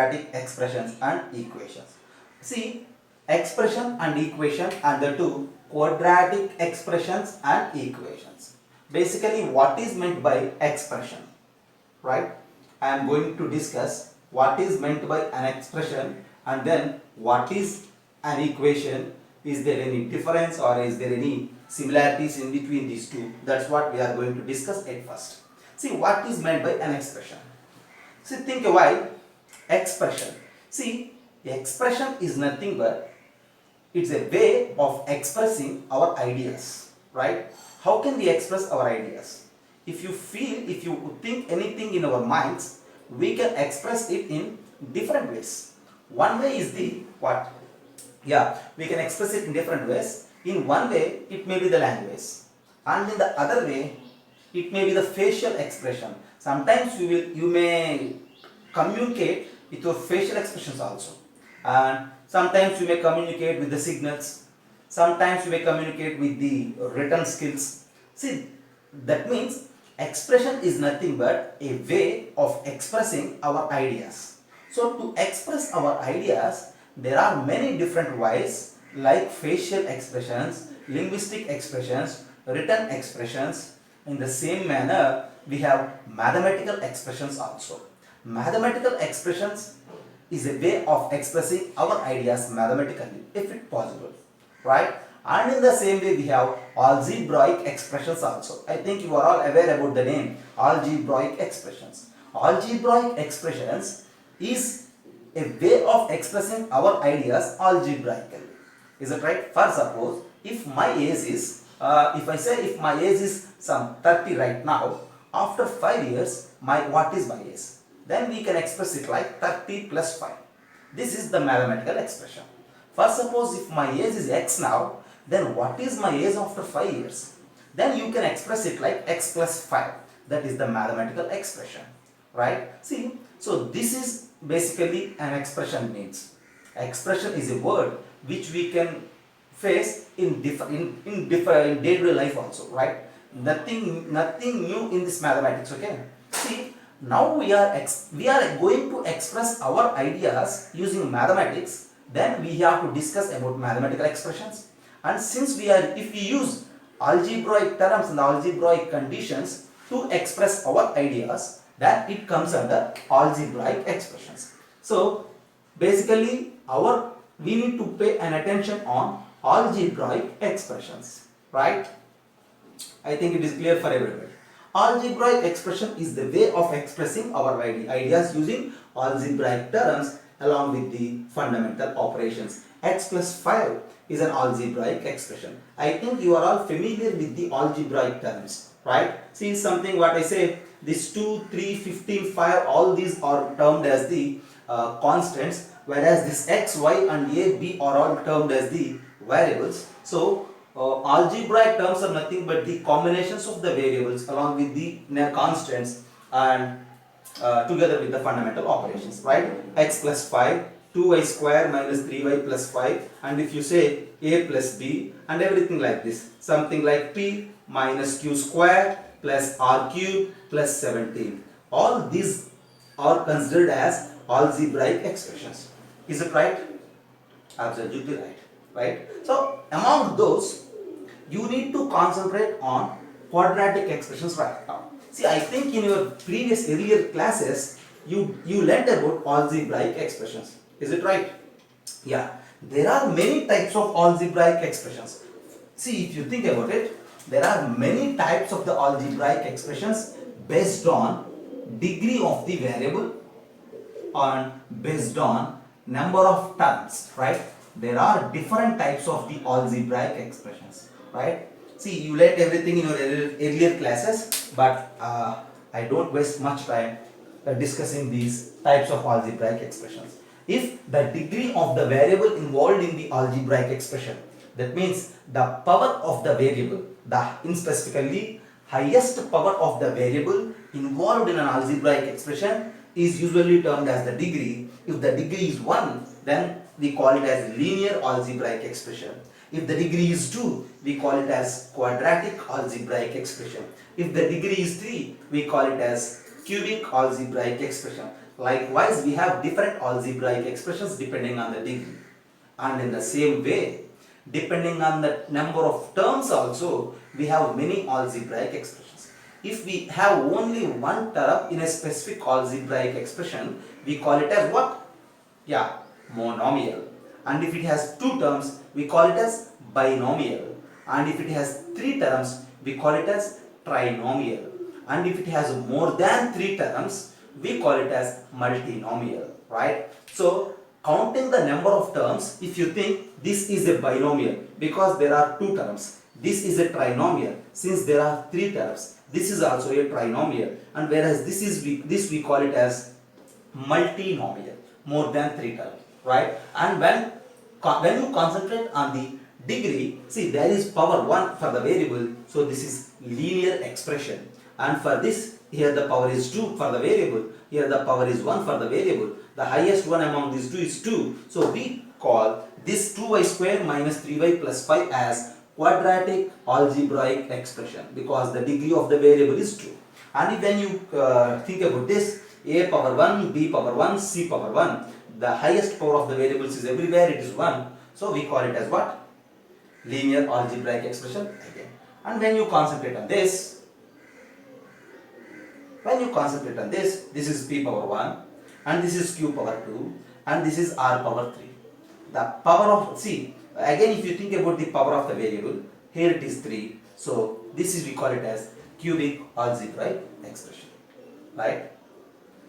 quadratic expressions and equations. See, expression and equation are the two quadratic expressions and equations. Basically, what is meant by expression, right? I am going to discuss what is meant by an expression and then what is an equation. Is there any difference or is there any similarities in between these two? That's what we are going to discuss at first. See, what is meant by an expression? See, think a while. Expression. See, expression is nothing but it's a way of expressing our ideas, right? How can we express our ideas? If you feel, if you think anything in our minds, we can express it in different ways. One way is the what? Yeah, we can express it in different ways. In one way, it may be the language, and in the other way, it may be the facial expression. Sometimes you may communicate with your facial expressions also, and sometimes you may communicate with the signals, sometimes you may communicate with the written skills. See, that means expression is nothing but a way of expressing our ideas. So to express our ideas, there are many different ways like facial expressions, linguistic expressions, written expressions. In the same manner, we have mathematical expressions also. Mathematical expressions is a way of expressing our ideas mathematically, if it possible, right? And in the same way, we have algebraic expressions also. I think you are all aware about the name algebraic expressions. Algebraic expressions is a way of expressing our ideas algebraically. Is it right? For suppose, if my age is, if I say if my age is some 30 right now, after 5 years, what is my age? Then we can express it like 30 plus 5. This is the mathematical expression. First, suppose if my age is x now, then what is my age after 5 years? Then you can express it like x plus 5. That is the mathematical expression, right? See, so this is basically an expression means. Expression is a word which we can face in day-to-day life also, right? Nothing new in this mathematics, okay? See, now we are going to express our ideas using mathematics. Then we have to discuss about mathematical expressions, and since if we use algebraic terms and algebraic conditions to express our ideas, then it comes under algebraic expressions. So basically we need to pay an attention on algebraic expressions, right? I think it is clear for everybody. Algebraic expression is the way of expressing our ideas using algebraic terms along with the fundamental operations. X plus 5 is an algebraic expression. I think you are all familiar with the algebraic terms, right? See something what I say, this 2, 3, 15, 5, all these are termed as the constants, whereas this x, y and a, b are all termed as the variables. So algebraic terms are nothing but the combinations of the variables along with the constants and together with the fundamental operations, right? X plus 5, 2y square minus 3y plus 5, and if you say a plus b and everything like this, something like p minus q square plus r cube plus 17. All these are considered as algebraic expressions. Is it right? Absolutely right. Right? So among those, you need to concentrate on quadratic expressions right now. See, I think in your earlier classes, you learnt about algebraic expressions. Is it right? Yeah. There are many types of algebraic expressions. See, if you think about it, there are many types of the algebraic expressions based on degree of the variable and based on number of terms, right? There are different types of the algebraic expressions, right? See, you learnt everything in your earlier classes, but I don't waste much time discussing these types of algebraic expressions. If the degree of the variable involved in the algebraic expression, that means the power of the variable, in specifically highest power of the variable involved in an algebraic expression is usually termed as the degree. If the degree is 1, then we call it as linear algebraic expression. If the degree is 2, we call it as quadratic algebraic expression. If the degree is 3, we call it as cubic algebraic expression. Likewise, we have different algebraic expressions depending on the degree. And in the same way, depending on the number of terms also, we have many algebraic expressions. If we have only one term in a specific algebraic expression, we call it as what? Yeah, monomial. And if it has two terms, we call it as binomial. And if it has three terms, we call it as trinomial. And if it has more than three terms, we call it as multinomial, right? So counting the number of terms, if you think this is a binomial because there are two terms, this is a trinomial since there are three terms, this is also a trinomial, and whereas this we call it as multinomial, more than three terms, right? And when you concentrate on the degree, see there is power 1 for the variable, so this is linear expression. And for this, here the power is 2 for the variable, here the power is 1 for the variable. The highest one among these two is 2. So we call this 2y square minus 3y plus 5 as quadratic algebraic expression because the degree of the variable is 2. And when you think about this, a power 1, b power 1, c power 1, the highest power of the variables is everywhere, it is 1. So we call it as what? Linear algebraic expression again. And when you concentrate on this, this is p power 1 and this is q power 2 and this is r power 3. The power of, see, again if you think about the power of the variable, here it is 3. So this is, we call it as cubic algebraic expression, right?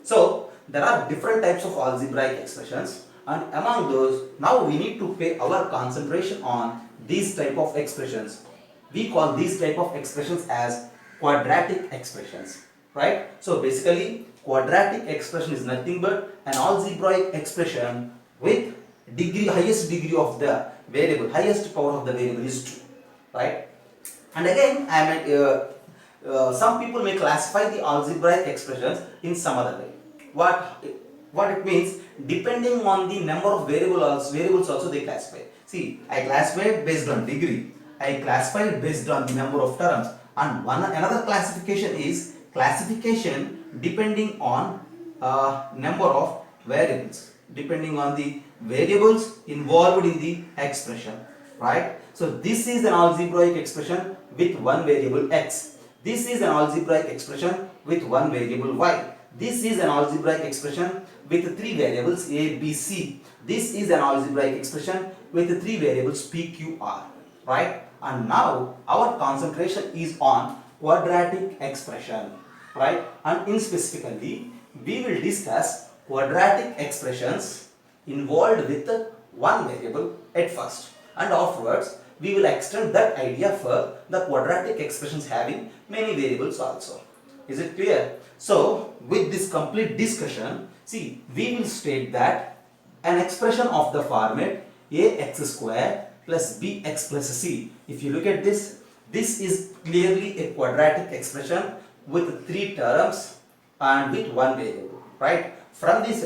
So there are different types of algebraic expressions, and among those, now we need to pay our concentration on these type of expressions. We call these type of expressions as quadratic expressions, right? So basically, quadratic expression is nothing but an algebraic expression with highest degree of the variable, highest power of the variable is 2, right? And again, some people may classify the algebraic expressions in some other way. What it means, depending on the number of variables also they classify. See, I classify it based on degree, I classify it based on the number of terms, and another classification is classification depending on number of variables, depending on the variables involved in the expression, right? So this is an algebraic expression with one variable x. This is an algebraic expression with one variable y. This is an algebraic expression with three variables a, b, c. This is an algebraic expression with three variables p, q, r, right? And now our concentration is on quadratic expression, right? And in specifically, we will discuss quadratic expressions involved with one variable at first, and afterwards we will extend that idea for the quadratic expressions having many variables also. Is it clear? So with this complete discussion, see, we will state that an expression of the format ax square plus bx plus c. If you look at this, this is clearly a quadratic expression with three terms and with one variable, right? From this,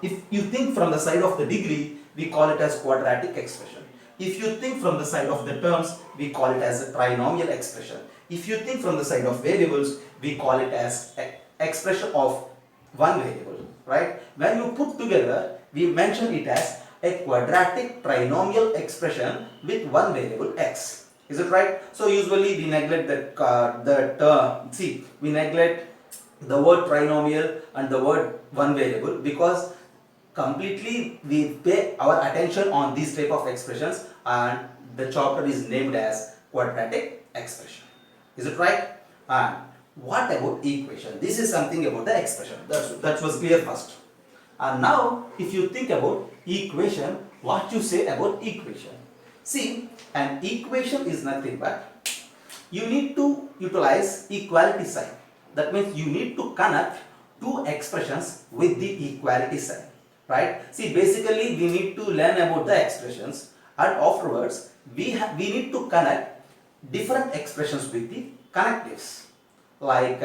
if you think from the side of the degree, we call it as quadratic expression. If you think from the side of the terms, we call it as a trinomial expression. If you think from the side of variables, we call it as expression of one variable, right? When you put together, we mention it as a quadratic trinomial expression with one variable x. Is it right? So usually we neglect the term. See, we neglect the word trinomial and the word one variable because completely we pay our attention on these type of expressions, and the chapter is named as quadratic expression. Is it right? And what about equation? This is something about the expression. That was clear first. And now if you think about equation, what you say about equation? See, an equation is nothing but you need to utilize equality sign. That means you need to connect two expressions with the equality sign, right? See, basically we need to learn about the expressions, and afterwards we need to connect different expressions with the connectives, like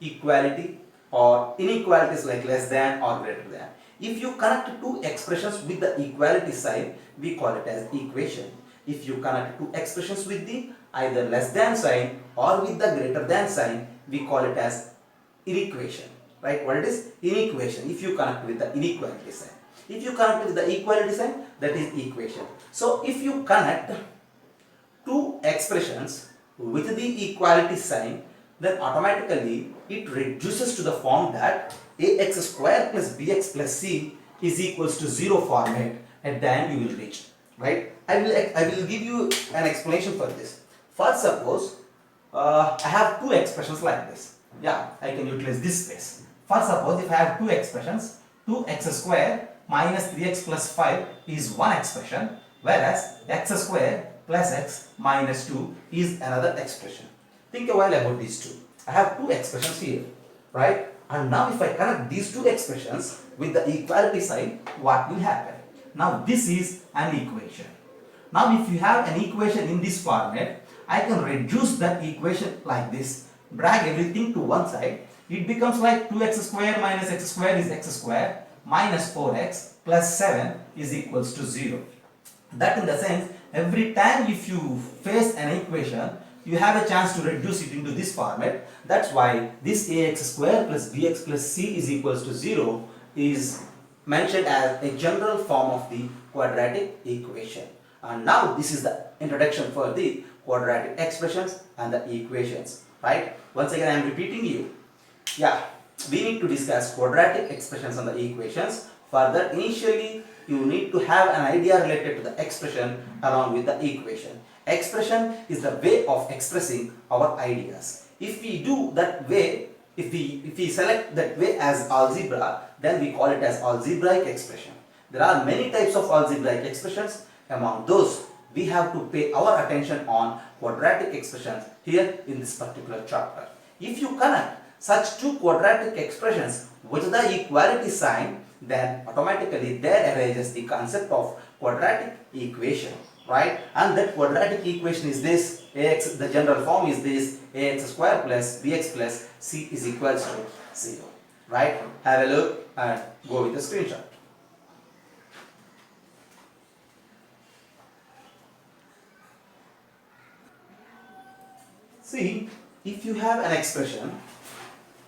equality or inequalities like less than or greater than. If you connect two expressions with the equality sign, we call it as equation. If you connect two expressions with the either less than sign or with the greater than sign, we call it as inequation, right? What it is? Inequation. If you connect with the inequality sign. If you connect with the equality sign, that is equation. So if you connect two expressions with the equality sign, then automatically it reduces to the form that ax square plus bx plus c is equals to 0 format. At the end you will reach, right? I will give you an explanation for this. First, suppose I have two expressions like this. Yeah, I can utilize this space. First, suppose if I have two expressions, 2x square minus 3x plus 5 is one expression, whereas x square plus x minus 2 is another expression. Think a while about these two. I have two expressions here, right? And now if I connect these two expressions with the equality sign, what will happen? Now this is an equation. Now if you have an equation in this format, I can reduce that equation like this, drag everything to one side. It becomes like 2x square minus x square is x square minus 4x plus 7 is equals to 0. That in the sense, every time if you face an equation, you have a chance to reduce it into this format. That's why this ax square plus bx plus c is equals to 0 is mentioned as a general form of the quadratic equation. And now this is the introduction for the quadratic expressions and the equations, right? Once again I am repeating you. Yeah, we need to discuss quadratic expressions and the equations. Further, initially you need to have an idea related to the expression along with the equation. Expression is the way of expressing our ideas. If we do that way, if we select that way as algebra, then we call it as algebraic expression. There are many types of algebraic expressions. Among those, we have to pay our attention on quadratic expressions here in this particular chapter. If you connect such two quadratic expressions with the equality sign, then automatically there arises the concept of quadratic equation, right? And that quadratic equation is this: ax, the general form is this: ax square plus bx plus c is equals to 0, right? Have a look and go with the screenshot. See, if you have an expression,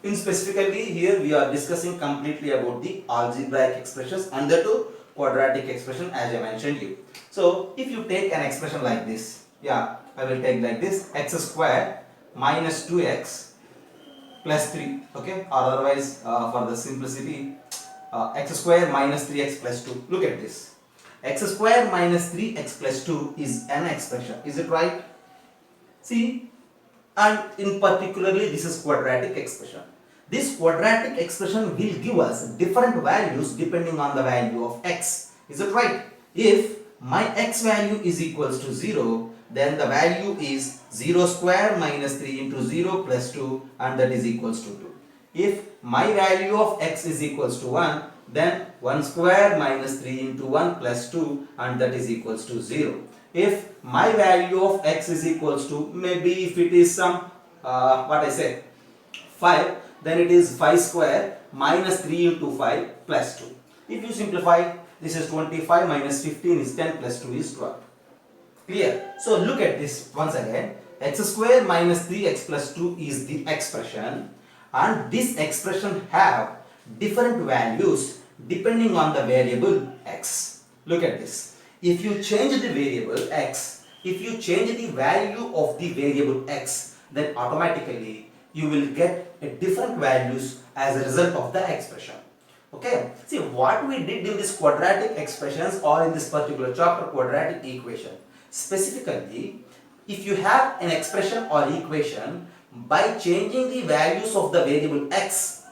in specifically here we are discussing completely about the algebraic expressions and the two quadratic expression as I mentioned you. So if you take an expression like this, yeah, I will take like this: x square minus 2x plus 3, okay, or otherwise for the simplicity, x square minus 3x plus 2. Look at this. X square minus 3x plus 2 is an expression. Is it right? See, and in particularly this is quadratic expression. This quadratic expression will give us different values depending on the value of x. Is it right? If my x value is equals to 0, then the value is 0 square minus 3 into 0 plus 2, and that is equals to 2. If my value of x is equals to 1, then 1 square minus 3 into 1 plus 2, and that is equals to 0. If my value of x is equals to, maybe if it is some 5, then it is 5 square minus 3 into 5 plus 2. If you simplify, this is 25 minus 15 is 10 plus 2 is 12. Clear? So look at this once again. X square minus 3x plus 2 is the expression, and this expression have different values depending on the variable x. Look at this. If you change the variable x, if you change the value of the variable x, then automatically you will get a different values as a result of the expression. Okay, see what we did in this quadratic expressions or in this particular chapter, quadratic equation. Specifically, if you have an expression or equation, by changing the values of the variable x,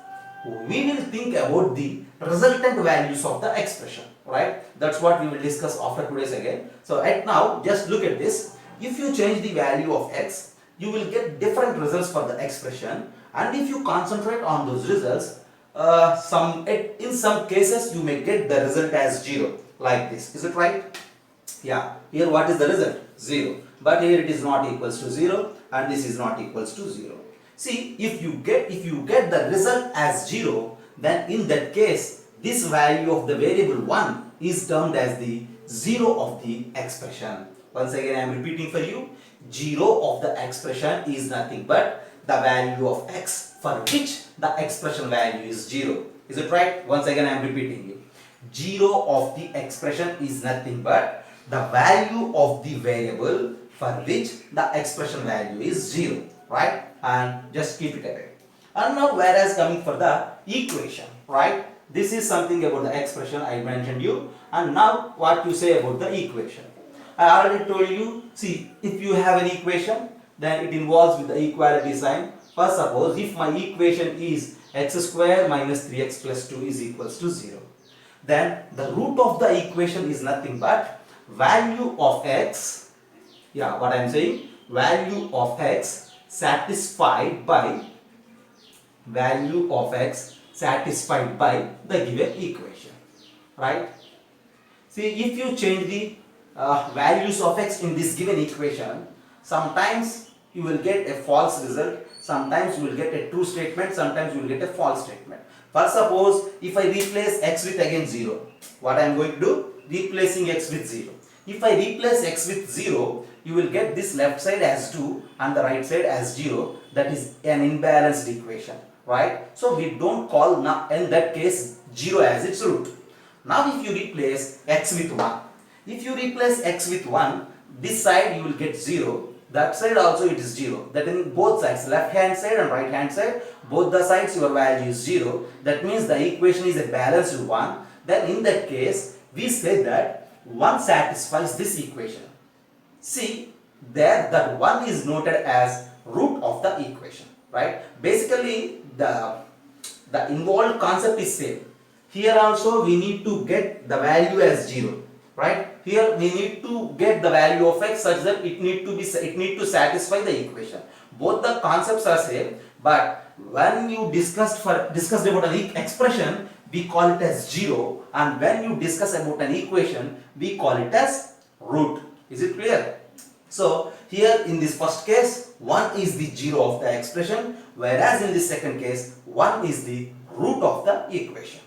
we will think about the resultant values of the expression, right? That's what we will discuss after today's again. So at now, just look at this. If you change the value of x, you will get different results for the expression, and if you concentrate on those results, in some cases you may get the result as 0, like this. Is it right? Yeah, here what is the result? 0. But here it is not equals to 0, and this is not equals to 0. See, if you get the result as 0, then in that case this value of the variable 1 is termed as the 0 of the expression. Once again I am repeating for you, 0 of the expression is nothing but the value of x for which the expression value is 0. Is it right? Once again I am repeating it. 0 of the expression is nothing but the value of the variable for which the expression value is 0. Right? And just keep it away. And now whereas coming for the equation. Right? This is something about the expression I mentioned you. And now what you say about the equation. I already told you, see, if you have an equation, then it involves with the equality sign. First, suppose if my equation is x square minus 3x plus 2 is equals to 0. Then the root of the equation is nothing but value of x, what I am saying, value of x satisfied by the given equation. Right? See, if you change the values of x in this given equation, sometimes you will get a false result, sometimes you will get a true statement, sometimes you will get a false statement. First, suppose if I replace x with again 0, what I am going to do? Replacing x with 0. If I replace x with 0, you will get this left side as 2 and the right side as 0. That is an imbalanced equation, right? So we don't call in that case 0 as its root. Now if you replace x with 1, if you replace x with 1, this side you will get 0, that side also it is 0. That in both sides, left hand side and right hand side, both the sides your value is 0. That means the equation is a balanced one. Then in that case, we say that 1 satisfies this equation. See, there that 1 is noted as root of the equation, right? Basically, the involved concept is same. Here also we need to get the value as 0, right? Here we need to get the value of x such that it need to satisfy the equation. Both the concepts are same, but when you discussed about an expression, we call it as 0, and when you discuss about an equation, we call it as root. Is it clear? So here in this first case, 1 is the 0 of the expression, whereas in the second case, 1 is the root of the equation.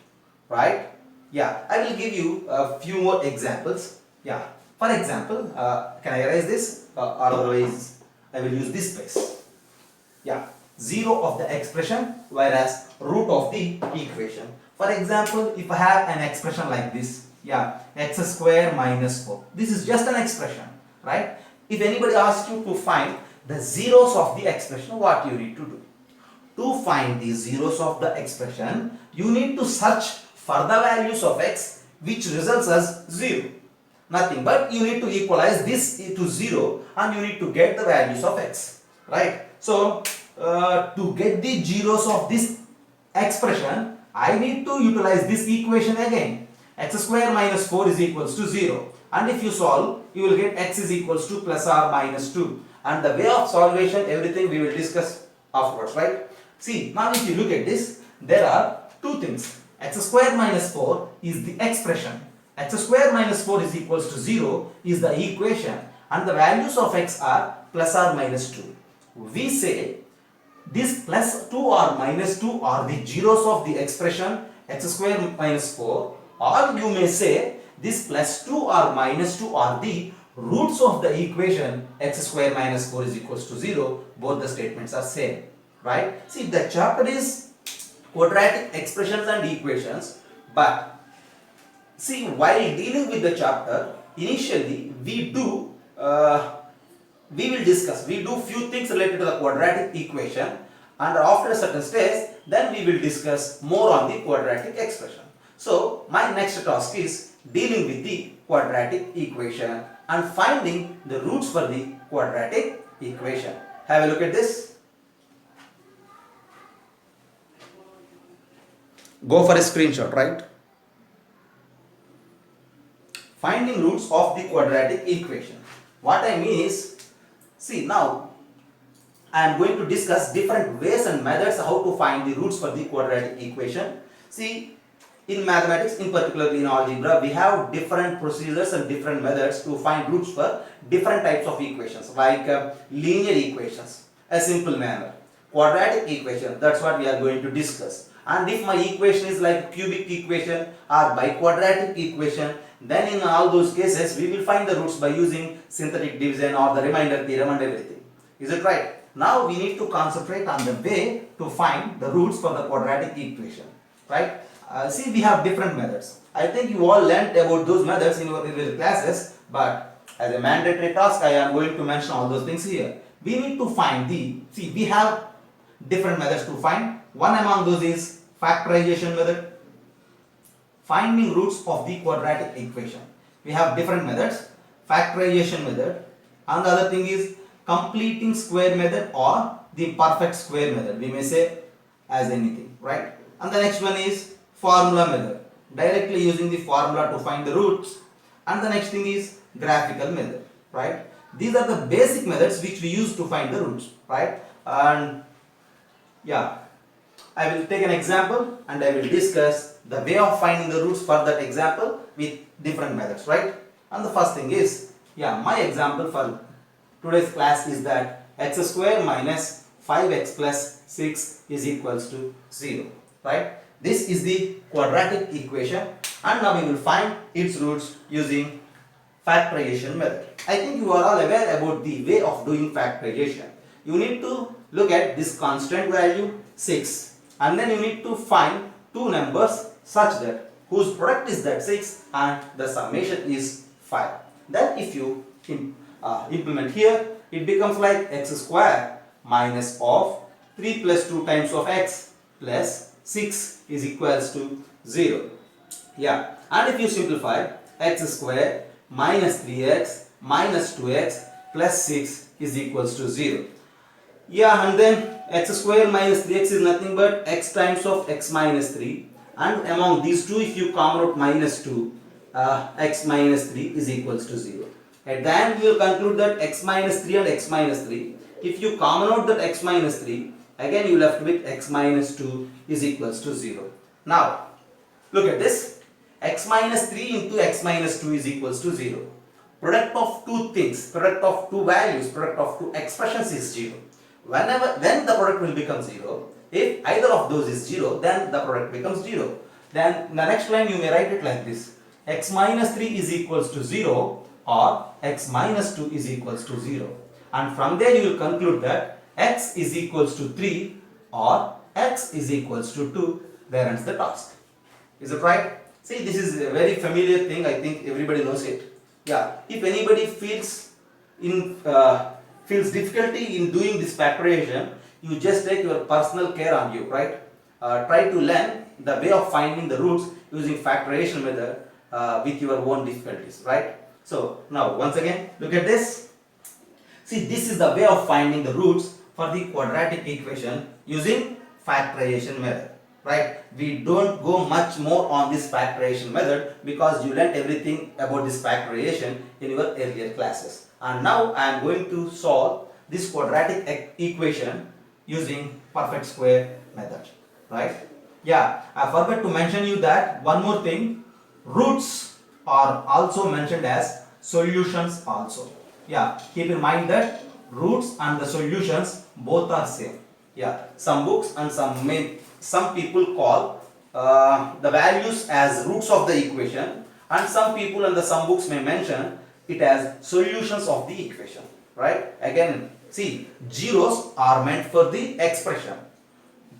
Right? Yeah, I will give you a few more examples. Yeah, for example, can I erase this? Otherwise, I will use this space. Yeah, 0 of the expression, whereas root of the equation. For example, if I have an expression like this, x square minus 4. This is just an expression, right? If anybody asks you to find the zeros of the expression, what you need to do? To find the zeros of the expression, you need to search for the values of x which results as 0. Nothing but you need to equalize this to 0 and you need to get the values of x. Right? So, to get the zeros of this expression, I need to utilize this equation again. X square minus 4 is equals to 0. And if you solve, you will get x is equals to plus or minus 2. And the way of solvation, everything we will discuss afterwards, right? See, now if you look at this, there are two things. X square minus 4 is the expression. X square minus 4 is equals to 0 is the equation. And the values of x are plus or minus 2. We say this plus 2 or minus 2 are the zeros of the expression x square minus 4, or you may say this plus 2 or minus 2 are the roots of the equation x square minus 4 is equals to 0. Both the statements are same, right? See, the chapter is quadratic expressions and equations, but see, while dealing with the chapter, initially we do few things related to the quadratic equation, and after a certain stage, then we will discuss more on the quadratic expression. So, my next task is dealing with the quadratic equation and finding the roots for the quadratic equation. Have a look at this. Go for a screenshot, right? Finding roots of the quadratic equation. What I mean is, see, now I am going to discuss different ways and methods how to find the roots for the quadratic equation. See, in mathematics, in particular in algebra, we have different procedures and different methods to find roots for different types of equations, like linear equations, a simple manner, quadratic equation, that's what we are going to discuss. And if my equation is like cubic equation or biquadratic equation, then in all those cases we will find the roots by using synthetic division or the remainder theorem and everything. Is it right? Now we need to concentrate on the way to find the roots for the quadratic equation, right? See, we have different methods. I think you all learnt about those methods in your classes, but as a mandatory task, I am going to mention all those things here. We need to find we have different methods to find. One among those is factorization method, finding roots of the quadratic equation. We have different methods, factorization method, and the other thing is completing square method or the perfect square method. We may say as anything, right? And the next one is formula method, directly using the formula to find the roots. And the next thing is graphical method, right? These are the basic methods which we use to find the roots, right? And yeah, I will take an example and I will discuss the way of finding the roots for that example with different methods, right? And the first thing is, my example for today's class is that x square minus 5x plus 6 is equals to 0, right? This is the quadratic equation, and now we will find its roots using factorization method. I think you are all aware about the way of doing factorization. You need to look at this constant value 6, and then you need to find two numbers such that whose product is that 6 and the summation is 5. Then if you implement here, it becomes like x square minus of 3 plus 2 times of x plus 6 is equals to 0. And if you simplify, x square minus 3x minus 2x plus 6 is equals to 0. And then x square minus 3x is nothing but x times of x minus 3, and among these two if you common out minus 2, x minus 3 is equals to 0. At the end we will conclude that x minus 3 and x minus 3, if you common out that x minus 3, again you left with x minus 2 is equals to 0. Now look at this, x minus 3 into x minus 2 is equals to 0. Product of two things, product of two values, product of two expressions is 0. When the product will become 0, if either of those is 0, then the product becomes 0. Then in the next line you may write it like this, x minus 3 is equals to 0 or x minus 2 is equals to 0. And from there you will conclude that x is equals to 3 or x is equals to 2. There ends the task. Is it right? See, this is a very familiar thing. I think everybody knows it. If anybody feels difficulty in doing this factorization, you just take your personal care on you, right? Try to learn the way of finding the roots using factorization method with your own difficulties, right? So now once again look at this. See, this is the way of finding the roots for the quadratic equation using factorization method, right? We don't go much more on this factorization method because you learned everything about this factorization in your earlier classes. And now I am going to solve this quadratic equation using perfect square method, right? I forgot to mention you that one more thing, roots are also mentioned as solutions also. Keep in mind that roots and the solutions both are same. Some books and some people call the values as roots of the equation, and some people and some books may mention it as solutions of the equation, right? Again, see, zeros are meant for the expression.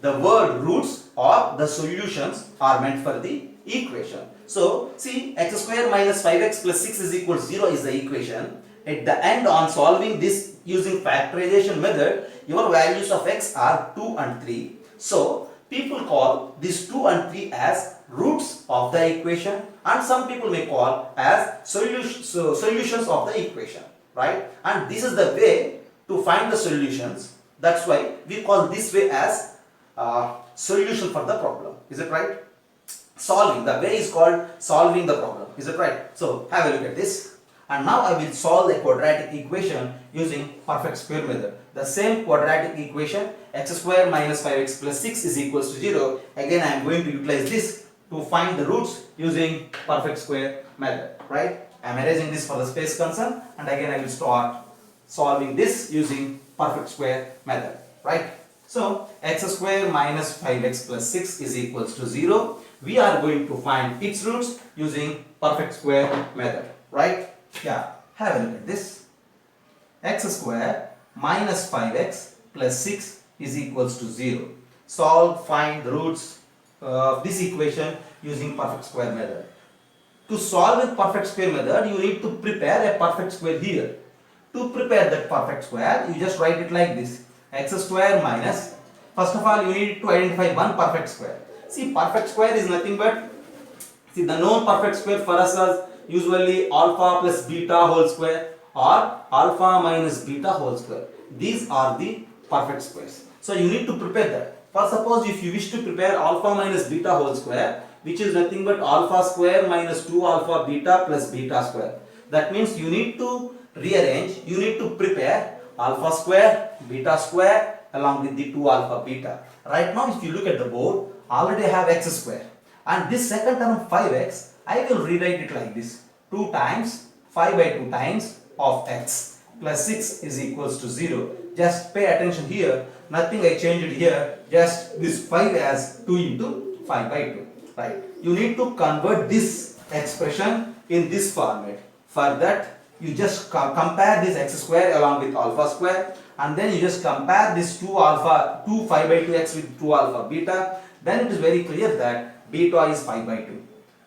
The word roots or the solutions are meant for the equation. So, see, x square minus 5x plus 6 is equal to 0 is the equation. At the end, on solving this using factorization method, your values of x are 2 and 3. So, people call these 2 and 3 as roots of the equation, and some people may call as solutions of the equation, right? And this is the way to find the solutions. That's why we call this way as solution for the problem. Is it right? Solving, the way is called solving the problem. Is it right? So have a look at this. And now I will solve the quadratic equation using perfect square method. The same quadratic equation, x square minus 5x plus 6 is equals to 0. Again I am going to utilize this to find the roots using perfect square method, right? I am erasing this for the space concern, and again I will start solving this using perfect square method, right? So x square minus 5x plus 6 is equals to 0. We are going to find its roots using perfect square method, right? Have a look at this. X square minus 5x plus 6 is equals to 0. Solve, find the roots of this equation using perfect square method. To solve with perfect square method, you need to prepare a perfect square here. To prepare that perfect square, you just write it like this: x square minus, first of all you need to identify one perfect square. See, perfect square is nothing but, see, the known perfect square for us is usually alpha plus beta whole square or alpha minus beta whole square. These are the perfect squares. So you need to prepare that. For suppose if you wish to prepare alpha minus beta whole square, which is nothing but alpha square minus 2 alpha beta plus beta square. That means you need to rearrange, you need to prepare alpha square, beta square along with the 2 alpha beta. Right now if you look at the board, already I have x square. And this second term 5x, I will rewrite it like this: 2 times 5 by 2 times of x plus 6 is equals to 0. Just pay attention here, nothing I changed it here, just this 5 as 2 into 5 by 2. Right. You need to convert this expression in this format. For that, you just compare this x square along with alpha square, and then you just compare this 2 5 by 2x with 2 alpha beta. Then it is very clear that beta is 5 by 2.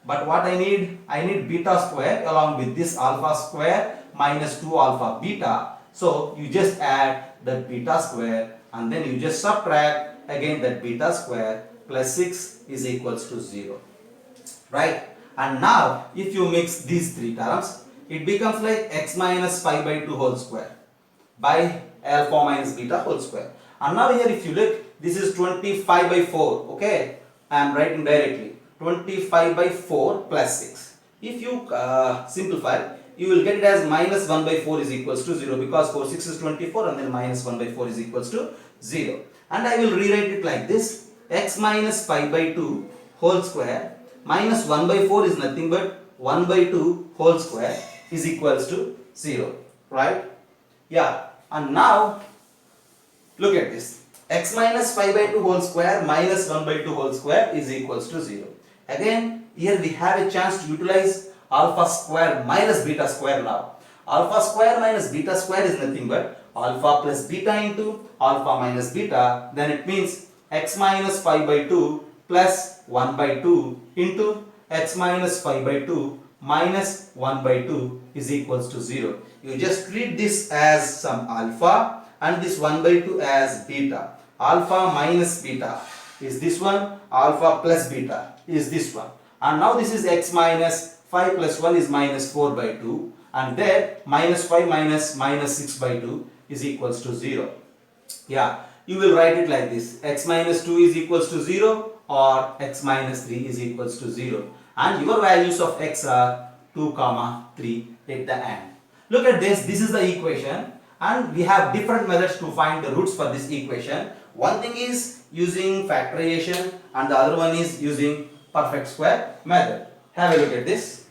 But what I need beta square along with this alpha square minus 2 alpha beta. So you just add that beta square and then you just subtract again that beta square plus 6 is equals to 0. Right? And now if you mix these three terms, it becomes like x minus 5 by 2 whole square by alpha minus beta whole square. And now here if you look, this is 25 by 4. Okay, I am writing directly 25 by 4 plus 6. If you simplify, you will get it as minus 1 by 4 is equals to 0, because 4 6 is 24 and then minus 1 by 4 is equals to 0. And I will rewrite it like this: x minus 5 by 2 whole square minus 1 by 4 is nothing but 1 by 2 whole square is equals to 0. Right? Yeah. And now look at this: x minus 5 by 2 whole square minus 1 by 2 whole square is equals to 0. Again, here we have a chance to utilize alpha square minus beta square now. Alpha square minus beta square is nothing but alpha plus beta into alpha minus beta. Then it means x minus 5 by 2 plus 1 by 2 into x minus 5 by 2 minus 1 by 2 is equals to 0. You just treat this as some alpha and this 1 by 2 as beta. Alpha minus beta is this one, alpha plus beta is this one. And now this is x minus 5 plus 1 is minus 4 by 2, and there minus 5 minus minus 6 by 2 is equals to 0. Yeah, you will write it like this: x minus 2 is equals to 0 or x minus 3 is equals to 0. And your values of x are 2, 3 at the end. Look at this, this is the equation, and we have different methods to find the roots for this equation. One thing is using factorization and the other one is using perfect square method. Have a look at this.